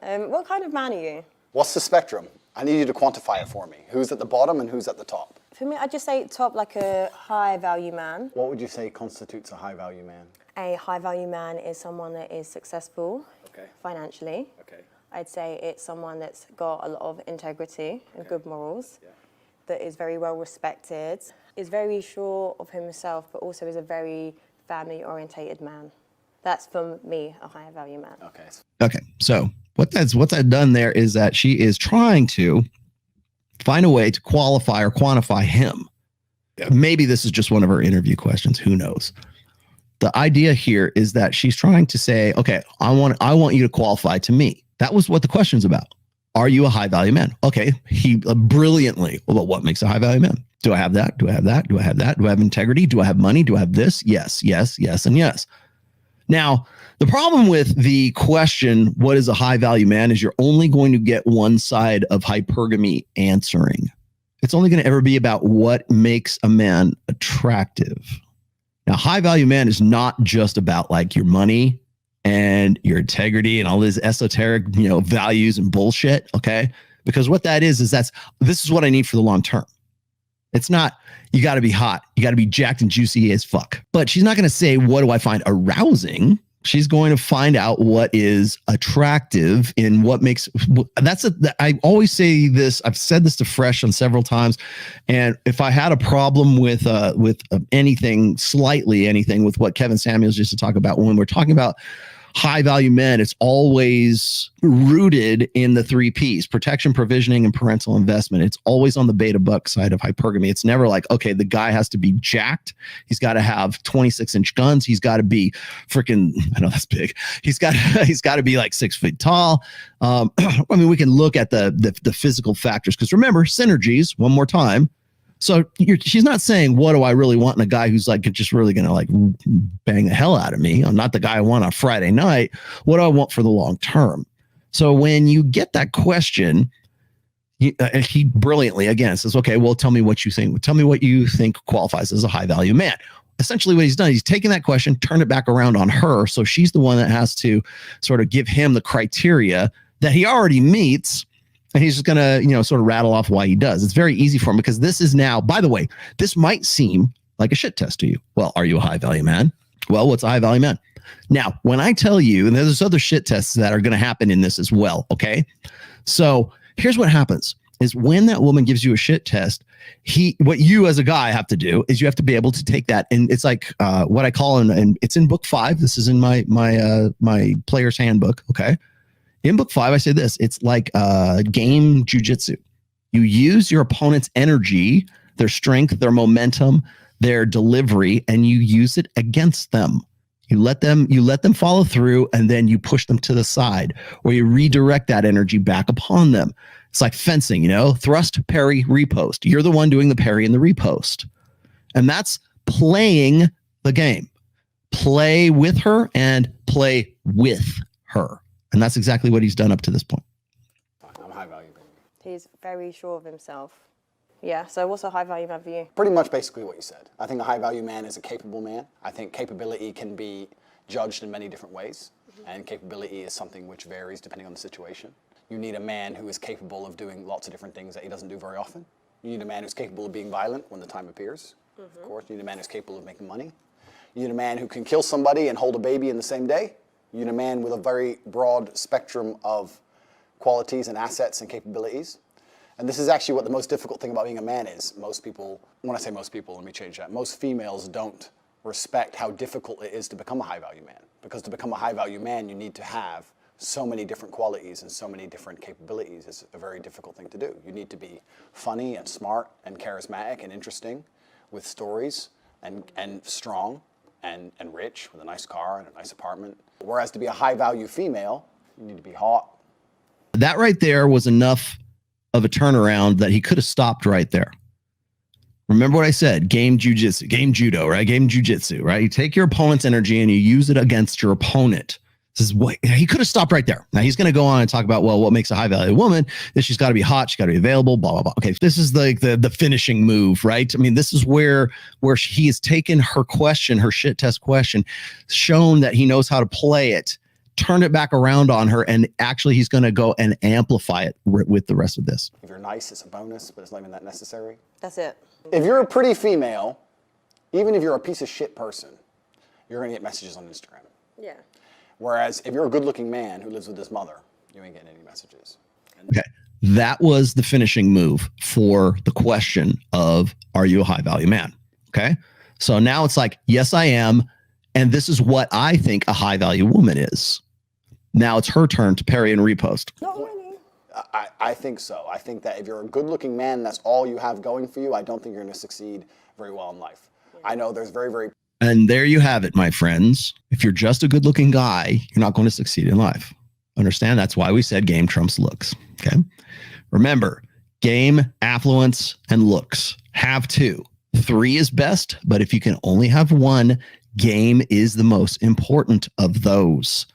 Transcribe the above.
What kind of man are you? What's the spectrum? I need you to quantify it for me. Who's at the bottom and who's at the top? For me, I'd just say top, like a high value man. What would you say constitutes a high value man? A high value man is someone that is successful financially. Okay. I'd say it's someone that's got a lot of integrity and good morals, that is very well respected, is very sure of himself, but also is a very family orientated man. That's, for me, a higher value man. Okay, so what's that done there is that she is trying to find a way to qualify or quantify him. Maybe this is just one of her interview questions. Who knows? The idea here is that she's trying to say, okay, I want you to qualify to me. That was what the question's about. Are you a high value man? Okay, he brilliantly. Well, what makes a high value man? Do I have that? Do I have that? Do I have that? Do I have integrity? Do I have money? Do I have this? Yes, yes, yes, and yes. Now, the problem with the question, what is a high value man, is you're only going to get one side of hypergamy answering. It's only going to ever be about what makes a man attractive. Now, high value man is not just about like your money and your integrity and all this esoteric, values and bullshit. Okay. Because what that is this is what I need for the long term. It's not, you got to be hot. You got to be jacked and juicy as fuck. But she's not going to say, what do I find arousing? She's going to find out what is attractive in what makes, I always say this. I've said this to Fresh on several times. And if I had a problem with anything with what Kevin Samuels used to talk about, when we're talking about high value men, it's always rooted in the 3 Ps: protection, provisioning, and parental investment. It's always on the beta buck side of hypergamy. It's never like, okay, the guy has to be jacked. He's got to have 26-inch guns. He's got to be freaking, I know that's big. He's got to be like 6 feet tall. I mean, we can look at the physical factors, because remember, synergies, one more time. So she's not saying, what do I really want in a guy who's like just really going to like bang the hell out of me? I'm not the guy I want on Friday night. What do I want for the long term? So when you get that question, he brilliantly, again, says, okay, well, tell me what you think. Tell me what you think qualifies as a high value man. Essentially what he's done, he's taken that question, turned it back around on her. So she's the one that has to sort of give him the criteria that he already meets. And he's just going to, sort of rattle off why he does. It's very easy for him, because this is now, by the way, this might seem like a shit test to you. Well, are you a high value man? Well, what's a high value man? Now, when I tell you, and there's other shit tests that are going to happen in this as well. Okay. So here's what happens is when that woman gives you a shit test, what you as a guy have to do is you have to be able to take that. And it's like what I call, and it's in book 5. This is in my player's handbook. Okay. In book 5, I say this, it's like game jujitsu. You use your opponent's energy, their strength, their momentum, their delivery, and you use it against them. You let them follow through, and then you push them to the side, or you redirect that energy back upon them. It's like fencing, thrust, parry, repost. You're the one doing the parry and the repost. And that's playing the game. Play with her and play with her. And that's exactly what he's done up to this point. I'm high value. He's very sure of himself. Yeah, so what's a high value man for you? Pretty much basically what you said. I think a high value man is a capable man. I think capability can be judged in many different ways. And capability is something which varies depending on the situation. You need a man who is capable of doing lots of different things that he doesn't do very often. You need a man who's capable of being violent when the time appears. Of course, you need a man who's capable of making money. You need a man who can kill somebody and hold a baby in the same day. You need a man with a very broad spectrum of qualities and assets and capabilities. And this is actually what the most difficult thing about being a man is. Most people, when I say most people, let me change that. Most females don't respect how difficult it is to become a high value man. Because to become a high value man, you need to have so many different qualities and so many different capabilities. It's a very difficult thing to do. You need to be funny and smart and charismatic and interesting with stories and strong and rich with a nice car and a nice apartment. Whereas to be a high value female, you need to be hot. That right there was enough of a turnaround that he could have stopped right there. Remember what I said, game jujitsu, game judo, right? Game jujitsu, right? You take your opponent's energy and you use it against your opponent. This is what he could have stopped right there. Now he's going to go on and talk about, well, what makes a high value woman is she's got to be hot. She's got to be available, blah, blah, blah. Okay. This is like the finishing move, right? I mean, this is where he has taken her question, her shit test question, shown that he knows how to play it turn it back around on her, and actually he's going to go and amplify it with the rest of this. If you're nice, it's a bonus, but it's not even that necessary. That's it. If you're a pretty female, even if you're a piece of shit person, you're going to get messages on Instagram. Yeah. Whereas if you're a good-looking man who lives with his mother, you ain't getting any messages. Okay. That was the finishing move for the question of, are you a high value man? Okay. So now it's like, yes, I am. And this is what I think a high value woman is. Now it's her turn to parry and repost. Not really. I think so. I think that if you're a good-looking man, that's all you have going for you, I don't think you're going to succeed very well in life. Yeah. I know there's very... And there you have it, my friends. If you're just a good-looking guy, you're not going to succeed in life. Understand? That's why we said game trumps looks. Okay. Remember, game, affluence, and looks. Have 2. 3 is best, but if you can only have 1, game is the most important of those.